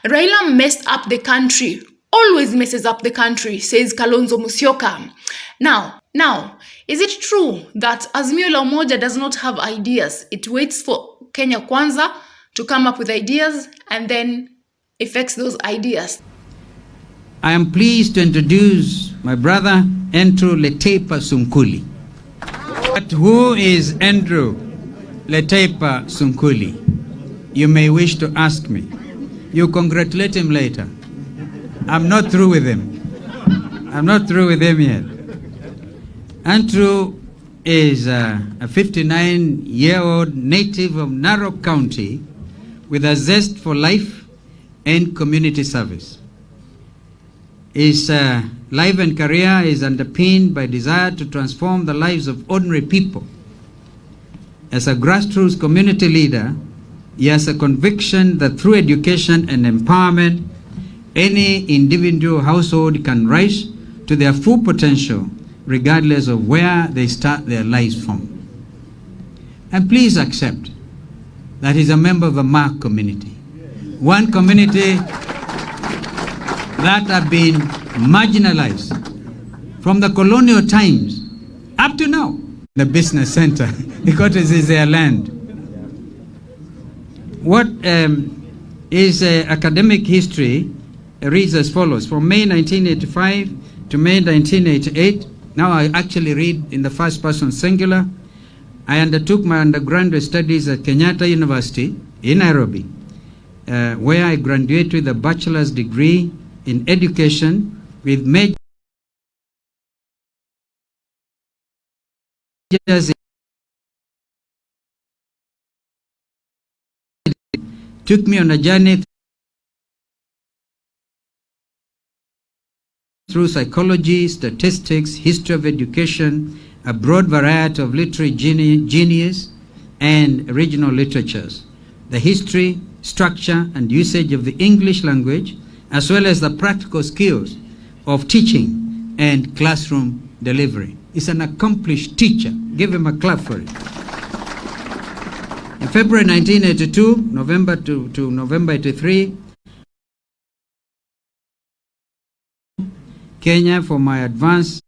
Raila messed up the country, always messes up the country, says Kalonzo Musyoka. Now, is it true that Azimio la Umoja does not have ideas? It waits for Kenya Kwanza to come up with ideas and then effects those ideas. I am pleased to introduce my brother Andrew Letepa Sunkuli. But who is Andrew Letepa Sunkuli? You may wish to ask me. You congratulate him later. I'm not through with him. I'm not through with him yet. Andrew is a 59-year-old native of Narok County with a zest for life and community service. His life and career is underpinned by desire to transform the lives of ordinary people. As a grassroots community leader, he has a conviction that through education and empowerment, any individual household can rise to their full potential regardless of where they start their lives from. And please accept that he's a member of the Mark community. One community that have been marginalized from the colonial times up to now. The business center, because it is their land. What is academic history reads as follows. From May 1985 to May 1988, now I actually read in the first person singular. I undertook my undergraduate studies at Kenyatta University in Nairobi, where I graduated with a bachelor's degree in education with majors took me on a journey through psychology, statistics, history of education, a broad variety of literary genius and regional literatures, the history, structure, and usage of the English language, as well as the practical skills of teaching and classroom delivery. He's an accomplished teacher. Give him a clap for it. In February 1982, November to November 83, Kenya for my advanced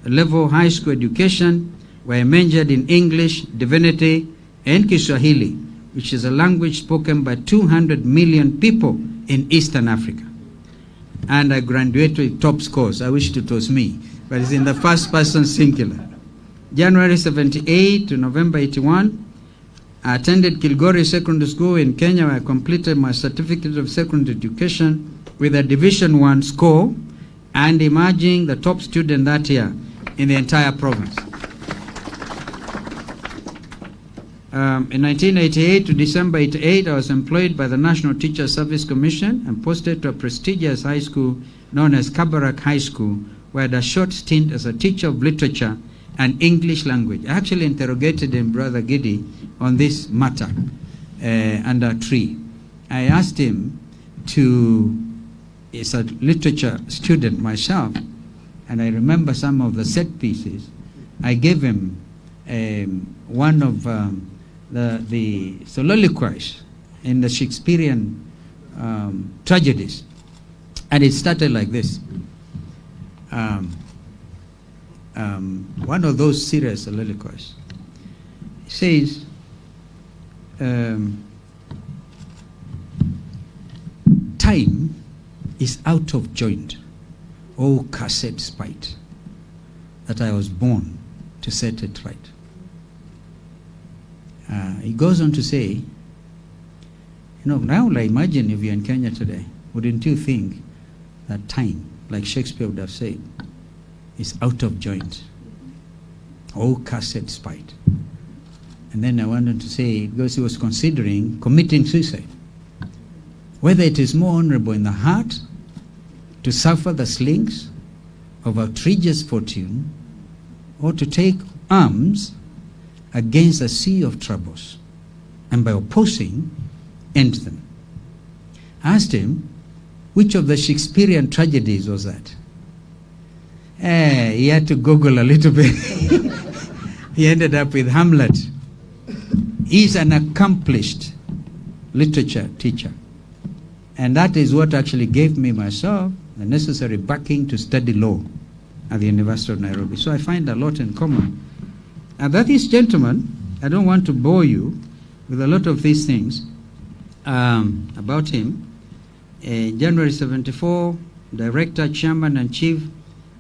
level high school education, where I majored in English, Divinity, and Kiswahili, which is a language spoken by 200 million people in Eastern Africa. And I graduated with top scores. I wish it was me, but it's in the first person singular. January 78 to November 81, I attended Kilgoris Secondary School in Kenya, where I completed my certificate of secondary education with a Division 1 score and emerging the top student that year in the entire province. In 1988 to December 88, I was employed by the National Teacher Service Commission and posted to a prestigious high school known as Kabarak High School, where I had a short stint as a teacher of literature and English language. I actually interrogated him, Brother Giddy, on this matter under a tree. I asked him to, as a literature student myself, and I remember some of the set pieces. I gave him one of the soliloquies in the Shakespearean tragedies. And it started like this. One of those serious soliloquies. It says, time is out of joint, oh cursed spite, that I was born to set it right. He goes on to say, you know, now I imagine if you're in Kenya today, wouldn't you think that time, like Shakespeare would have said, is out of joint, oh cursed spite. And then I wanted to say, because he was considering committing suicide, whether it is more honorable in the heart to suffer the slings of outrageous fortune or to take arms against a sea of troubles and by opposing end them. I asked him, which of the Shakespearean tragedies was that? He had to Google a little bit. He ended up with Hamlet. He's an accomplished literature teacher. And that is what actually gave me myself the necessary backing to study law at the University of Nairobi. So I find a lot in common. And that is, gentlemen, I don't want to bore you with a lot of these things about him. January 74, director, chairman, and chief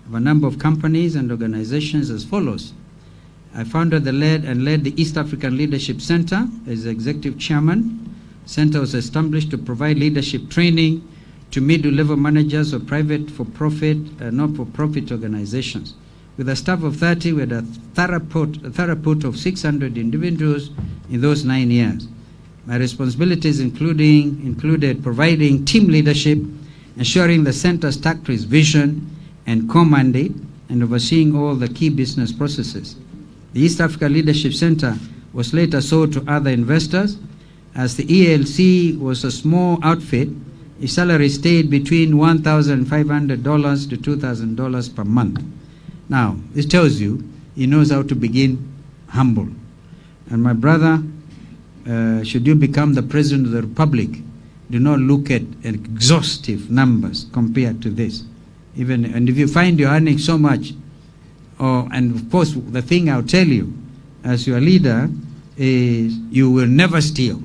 of a number of companies and organizations as follows. I founded and led the East African Leadership Center as executive chairman. Center was established to provide leadership training to middle-level managers of private, for-profit, not-for-profit organizations. With a staff of 30, we had a throughput of 600 individuals in those 9 years. My responsibilities included providing team leadership, ensuring the center stuck to its vision and core mandate, and overseeing all the key business processes. The East Africa Leadership Center was later sold to other investors. As the ELC was a small outfit, his salary stayed between $1,500 to $2,000 per month. Now, this tells you he knows how to begin humble. And my brother, should you become the President of the Republic, do not look at exhaustive numbers compared to this. And if you find you're earning so much, and of course, the thing I'll tell you as your leader is you will never steal,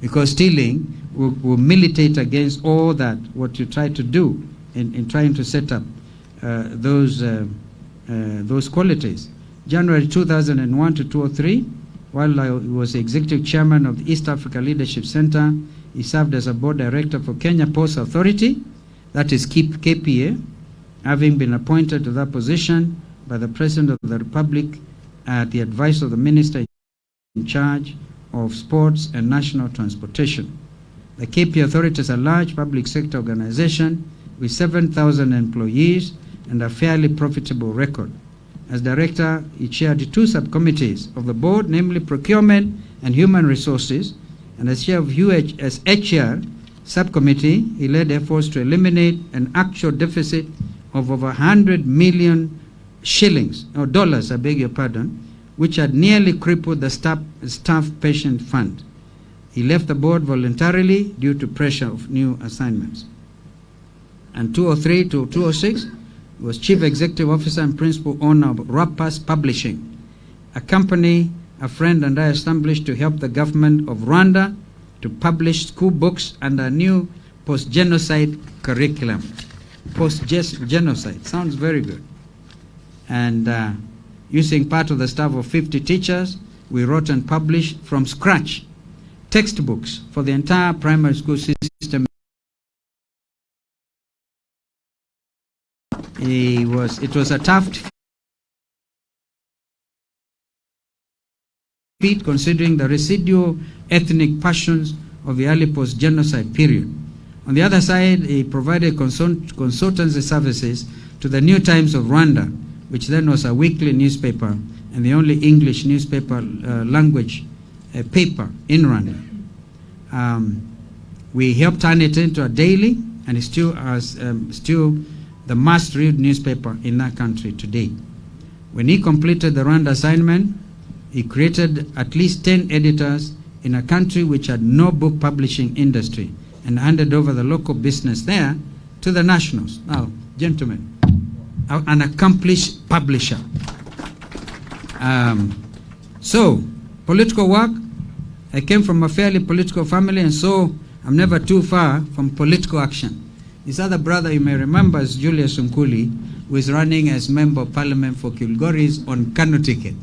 because stealing will militate against all that, what you try to do in trying to set up those qualities. January 2001 to 2003, while I was executive chairman of the East Africa Leadership Center, he served as a board director for Kenya Ports Authority, that is KPA, having been appointed to that position by the President of the Republic at the advice of the Minister in charge of Sports and National Transportation. The KPA Authority is a large public sector organization with 7,000 employees and a fairly profitable record. As director, he chaired 2 subcommittees of the board, namely Procurement and Human Resources, and as chair of HR subcommittee, he led efforts to eliminate an actual deficit of over 100 million dollars, I beg your pardon, which had nearly crippled the staff pension fund. He left the board voluntarily due to pressure of new assignments. And 2003 to 2006, he was chief executive officer and principal owner of Rappas Publishing, a company a friend and I established to help the government of Rwanda to publish school books under a new post-genocide curriculum. Post-genocide, sounds very good. And using part of the staff of 50 teachers, we wrote and published from scratch textbooks for the entire primary school system. It was a tough feat considering the residual ethnic passions of the early post-genocide period. On the other side, he provided consultancy services to the New Times of Rwanda, which then was a weekly newspaper and the only English newspaper language paper in Rwanda. We helped turn it into a daily, and it's still the must-read newspaper in that country today. When he completed the Rwanda assignment, he created at least 10 editors in a country which had no book publishing industry and handed over the local business there to the nationals. Now, gentlemen, an accomplished publisher. So, political work. I came from a fairly political family, and so I'm never too far from political action. His other brother, you may remember, is Julius Sunkuli, who is running as Member of Parliament for Kilgoris on Kano ticket.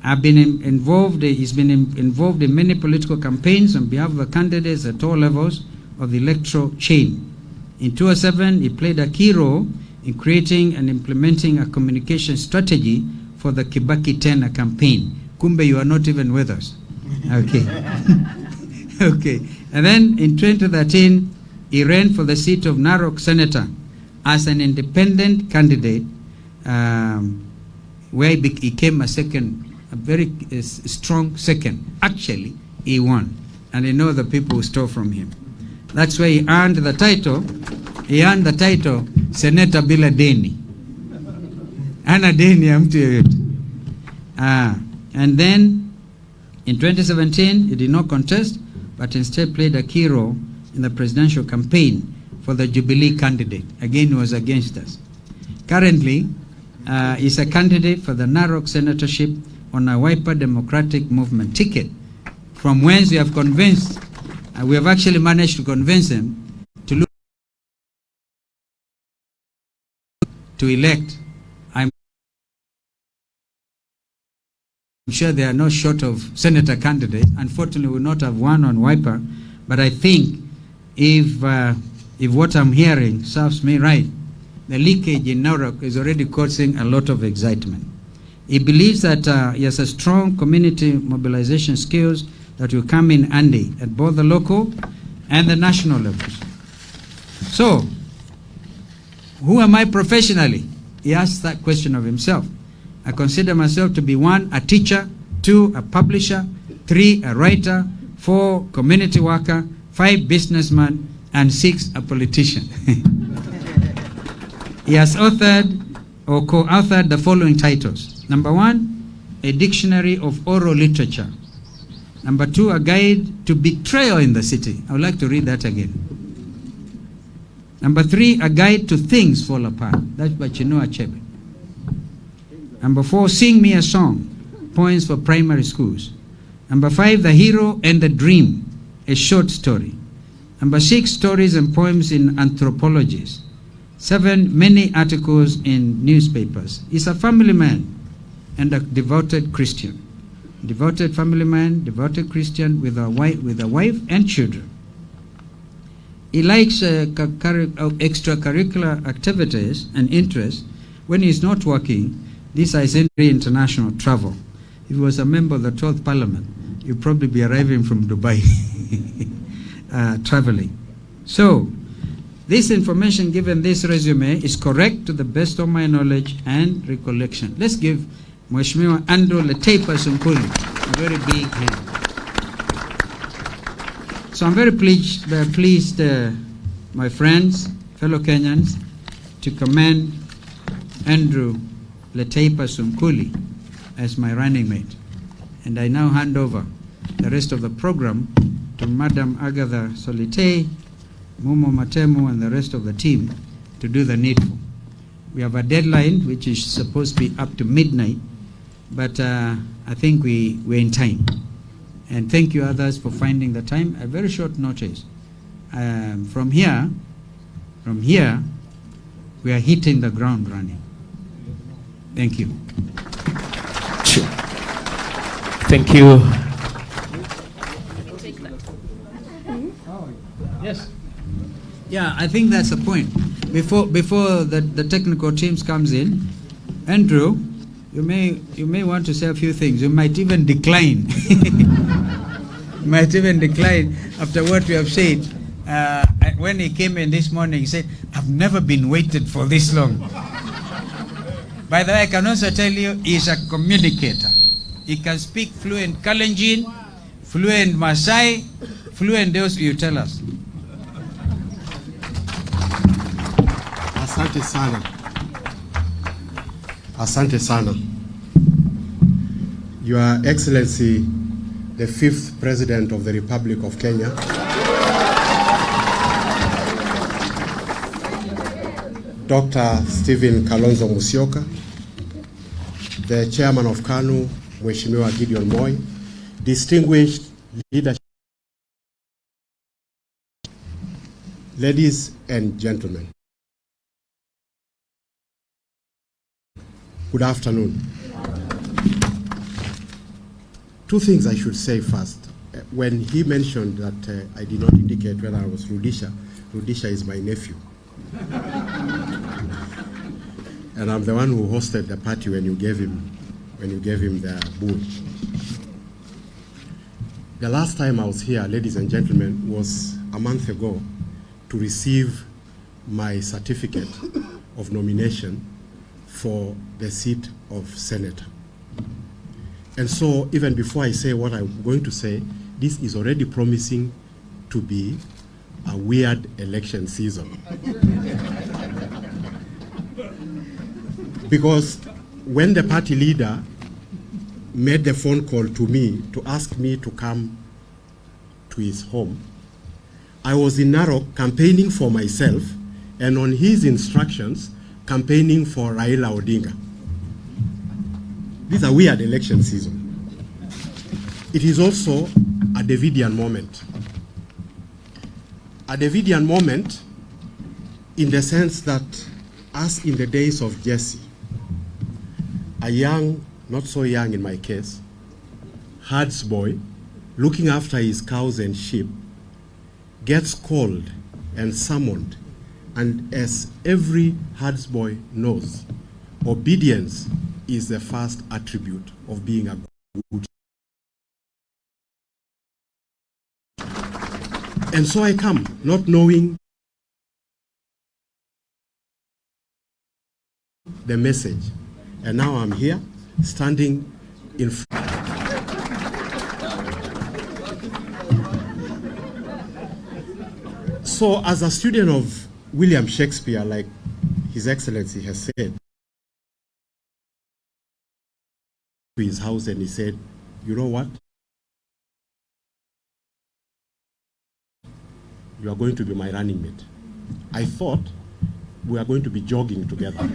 He's been involved in many political campaigns on behalf of the candidates at all levels of the electoral chain. In 2007, he played a key role in creating and implementing a communication strategy for the Kibaki Tena campaign. Kumbe, you are not even with us. Okay. Okay. And then in 2013, he ran for the seat of Narok Senator as an independent candidate, where he became a very strong second. Actually, he won. And I know the people who stole from him. That's why he earned the title. Senator Bila Deni. Ana Deni ya mtu yoyote. And then In 2017, he did not contest, but instead played a key role in the presidential campaign for the Jubilee candidate. Again, he was against us. Currently, is a candidate for the Narok senatorship on a Wiper Democratic Movement ticket, from whence we have convinced, we have actually managed to convince him to look to elect. I'm sure they are not short of senator candidates. Unfortunately, we will not have one on Wiper, but I think if what I'm hearing serves me right, the leakage in Narok is already causing a lot of excitement. He believes that he has a strong community mobilization skills that will come in handy at both the local and the national levels. So, who am I professionally? He asks that question of himself. I consider myself to be 1, a teacher, 2, a publisher, 3, a writer, 4, community worker, 5, businessman, and 6, a politician. He has authored or co-authored the following titles. Number 1, a dictionary of oral literature. Number 2, a guide to betrayal in the city. I would like to read that again. Number 3, a guide to things fall apart. That's by Chinua Achebe. Number 4, sing me a song. Poems for primary schools. Number 5, the hero and the dream. A short story. Number 6, stories and poems in anthropologies. 7, many articles in newspapers. He's a family man and a devoted Christian. Devoted family man, devoted Christian with a wife and children. He likes extracurricular activities and interests. When he's not working, this is international travel. If he was a member of the 12th Parliament, he'd probably be arriving from Dubai, traveling. So, this information given this resume is correct to the best of my knowledge and recollection. Let's give Mheshimiwa Andrew Letaipa Sunkuli a very big hand. So I'm very pleased, my friends, fellow Kenyans, to commend Andrew Letaipa Sunkuli as my running mate. And I now hand over the rest of the program to Madam Agatha Solitei, Mumo Matemu, and the rest of the team to do the needful. We have a deadline which is supposed to be up to midnight, but I think we're in time. And thank you others for finding the time at very short notice. From here, we are hitting the ground running. Thank you. Thank you. Yes. Yeah, I think that's the point. Before the technical teams comes in, Andrew, you may want to say a few things. You might even decline. You might even decline after what we have said. When he came in this morning, he said, "I've never been waited for this long." By the way, I can also tell you, he's a communicator. He can speak fluent Kalenjin, fluent Maasai, fluent those you tell us. Asante sana. Asante sana. Your Excellency, the 5th President of the Republic of Kenya, Dr. Stephen Kalonzo Musyoka, the Chairman of KANU, Mheshimiwa Gideon Moi, distinguished leadership, ladies and gentlemen, good afternoon. Two things I should say first. When he mentioned that I did not indicate whether I was Rudisha, Rudisha is my nephew. And I'm the one who hosted the party when you gave him the bull. The last time I was here, ladies and gentlemen, was a month ago to receive my certificate of nomination for the seat of senator. And so even before I say what I'm going to say, this is already promising to be a weird election season. Because when the party leader made the phone call to me to ask me to come to his home, I was in Narok campaigning for myself and on his instructions campaigning for Raila Odinga. This is a weird election season. It is also a Davidian moment. A Davidian moment in the sense that, as in the days of Jesse, a young, not so young in my case, herds boy looking after his cows and sheep gets called and summoned, and as every herds boy knows, obedience is the first attribute of being a good. And so I come, not knowing the message. And now I'm here, standing in front. So as a student of William Shakespeare, like His Excellency has said, to his house and he said, you know what? You are going to be my running mate. I thought we are going to be jogging together.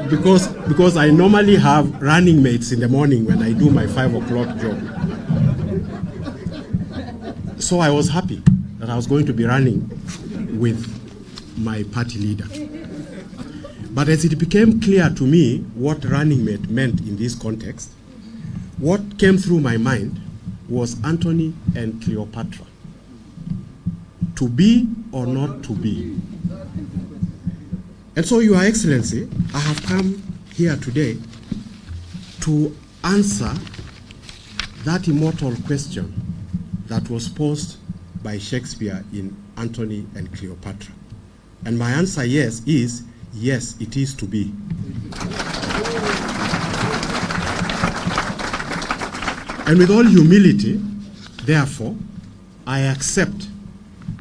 because I normally have running mates in the morning when I do my 5 o'clock jog. So I was happy that I was going to be running with my party leader. But as it became clear to me what running mate meant in this context, what came through my mind was Antony and Cleopatra. To be or not to be. And so, Your Excellency, I have come here today to answer that immortal question that was posed by Shakespeare in Antony and Cleopatra. And my answer is yes, it is to be. And with all humility, therefore, I accept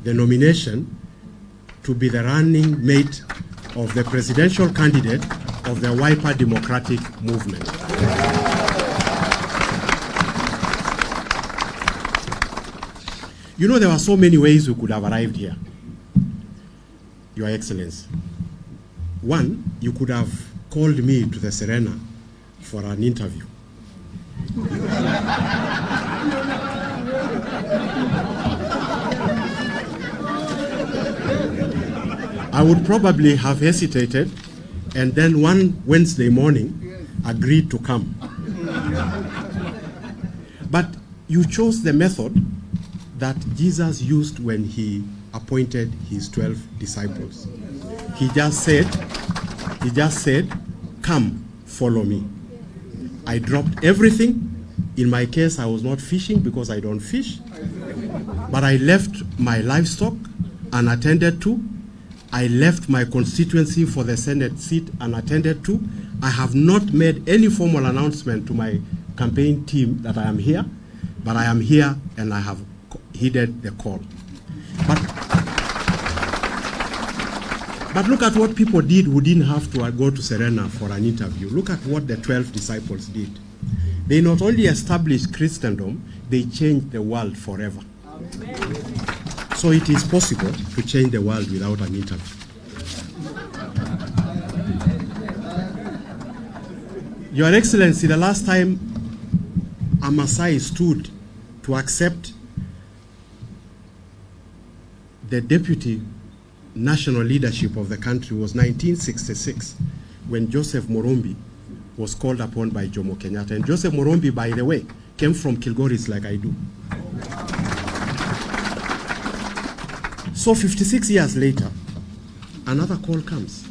the nomination to be the running mate of the presidential candidate of the Wiper Democratic Movement. You know, there were so many ways we could have arrived here, Your Excellency. One, you could have called me to the Serena for an interview. I would probably have hesitated and then one Wednesday morning agreed to come. But you chose the method that Jesus used when he appointed his 12 disciples. He just said, come, follow me. I dropped everything. In my case, I was not fishing because I don't fish. But I left my livestock unattended to. I left my constituency for the Senate seat unattended to. I have not made any formal announcement to my campaign team that I am here, but I am here and I have heeded the call. But look at what people did who didn't have to go to Serena for an interview. Look at what the 12 disciples did. They not only established Christendom, they changed the world forever. Amen. So it is possible to change the world without an interview. Your Excellency, the last time a Maasai stood to accept the deputy national leadership of the country was 1966, when Joseph Morombi was called upon by Jomo Kenyatta. And Joseph Morombi, by the way, came from Kilgoris like I do. So 56 years later, another call comes.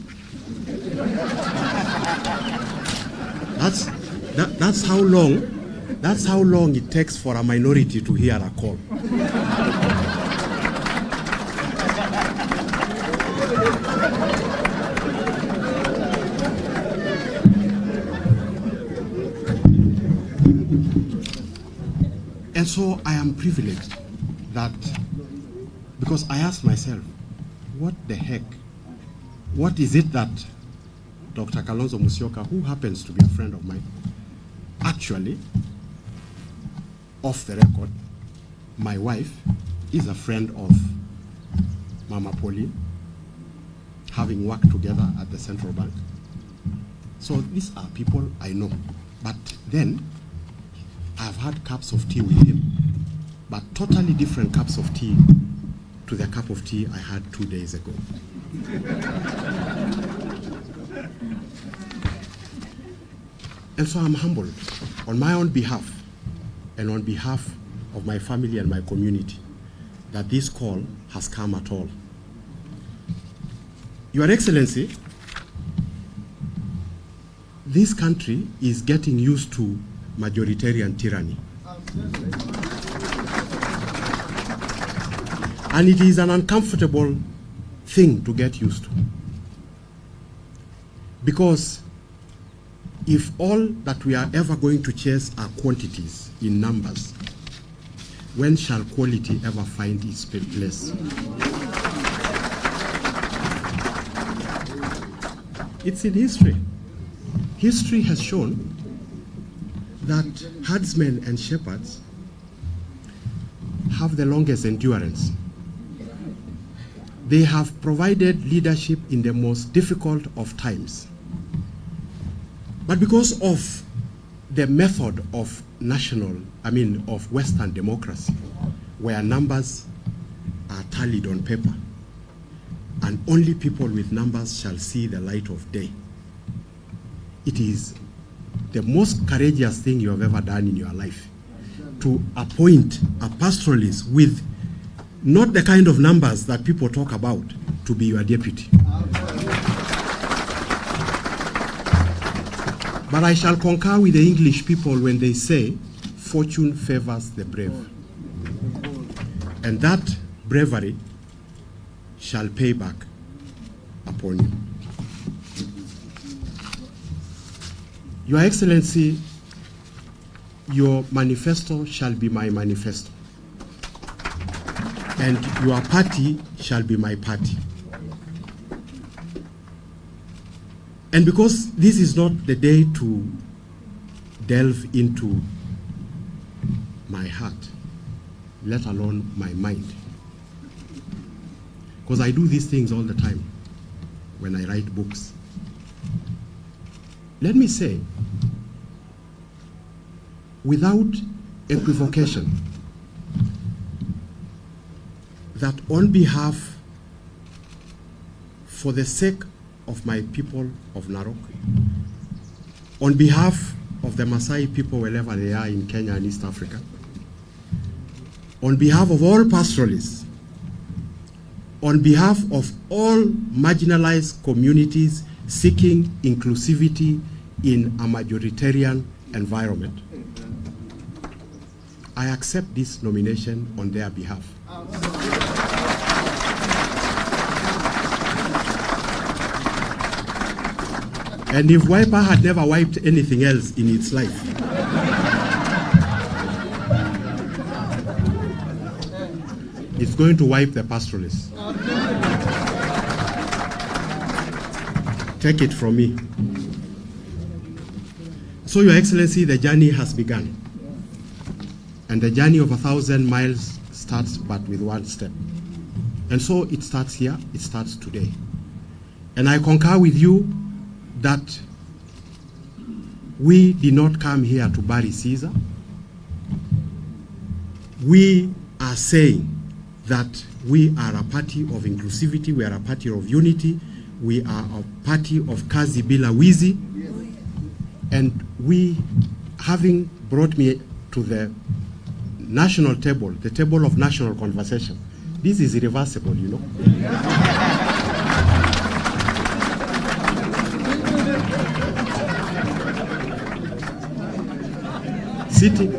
That's how long it takes for a minority to hear a call. And so I am privileged that, because I asked myself, what the heck what is it that Dr. Kalonzo Musyoka, who happens to be a friend of mine, actually, off the record, my wife is a friend of Mama Pauline, having worked together at the central bank. So these are people I know. But then, I've had cups of tea with him, but totally different cups of tea to the cup of tea I had 2 days ago. And so I'm humbled on my own behalf and on behalf of my family and my community that this call has come at all. Your Excellency, this country is getting used to majoritarian tyranny. And it is an uncomfortable thing to get used to. Because if all that we are ever going to chase are quantities in numbers, when shall quality ever find its place? It's in history. History has shown that herdsmen and shepherds have the longest endurance. They have provided leadership in the most difficult of times. But because of the method of of Western democracy, where numbers are tallied on paper, and only people with numbers shall see the light of day, it is the most courageous thing you have ever done in your life to appoint a pastoralist with not the kind of numbers that people talk about to be your deputy. But I shall concur with the English people when they say, fortune favors the brave. And that bravery shall pay back upon you. Your Excellency, your manifesto shall be my manifesto, and your party shall be my party. And because this is not the day to delve into my heart, let alone my mind, because I do these things all the time when I write books. Let me say, without equivocation, that on behalf, for the sake of my people of Narok, on behalf of the Maasai people wherever they are in Kenya and East Africa, on behalf of all pastoralists, on behalf of all marginalized communities seeking inclusivity in a majoritarian environment, I accept this nomination on their behalf. And if Wiper had never wiped anything else in its life, it's going to wipe the pastoralists. Take it from me. So, Your Excellency, the journey has begun. And the journey of 1,000 miles starts but with one step. And so it starts here, it starts today. And I concur with you that we did not come here to bury Caesar. We are saying that we are a party of inclusivity, we are a party of unity, we are a party of kazi bila wizi. And we, having brought me to the national table, the table of national conversation, this is irreversible, you know. Sitting,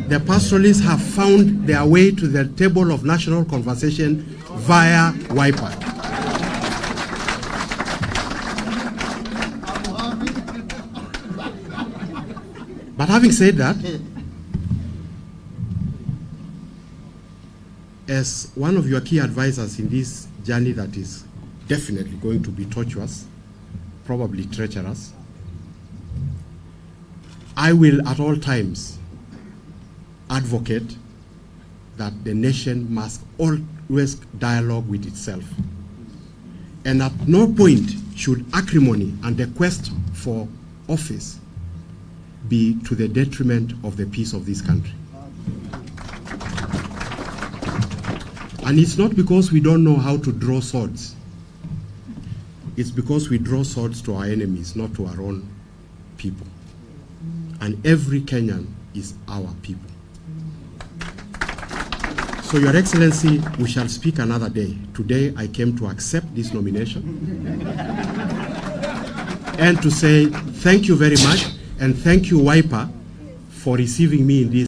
the pastoralists have found their way to the table of national conversation via Wiper. But having said that, as one of your key advisors in this journey that is definitely going to be tortuous, probably treacherous. I will at all times advocate that the nation must always dialogue with itself. And at no point should acrimony and the quest for office be to the detriment of the peace of this country. And it's not because we don't know how to draw swords. It's because we draw swords to our enemies, not to our own people. And every Kenyan is our people. So, Your Excellency, we shall speak another day. Today, I came to accept this nomination and to say thank you very much, and thank you, Wiper, for receiving me in this